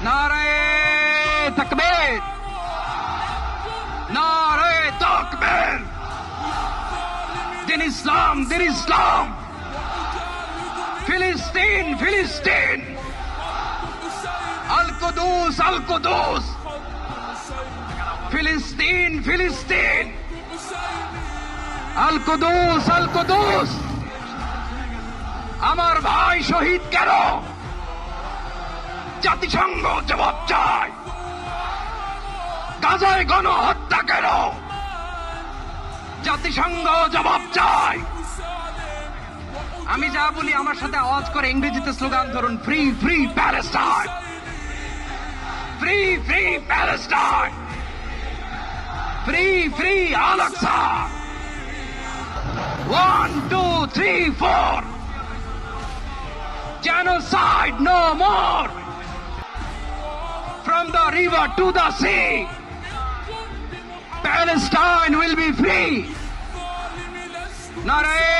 নারায়ে তাকবীর, নারায়ে তাকবীর। দিন ইসলাম, দিন ইসলাম। ফিলিস্তিন, ফিলিস্তিন। আল কুদুস, আল কুদুস। ফিলিস্তিন, ফিলিস্তিন। আল কুদুস, আল কুদুস। আমার ভাই শহীদ কেন? জাতিসংঘ জবাব চায়। গাজায় গণহত্যা কেন? জাতিসংঘ জবাব চায়। আমি যা বলি আমার সাথে আওয়াজ করে ইংরেজিতে স্লোগান ধরুন, free free Palestine, free free Palestine, free free Al Aqsa. 1, 2, 3, 4. Genocide no more. From the river to the sea, Palestine will be free. Naare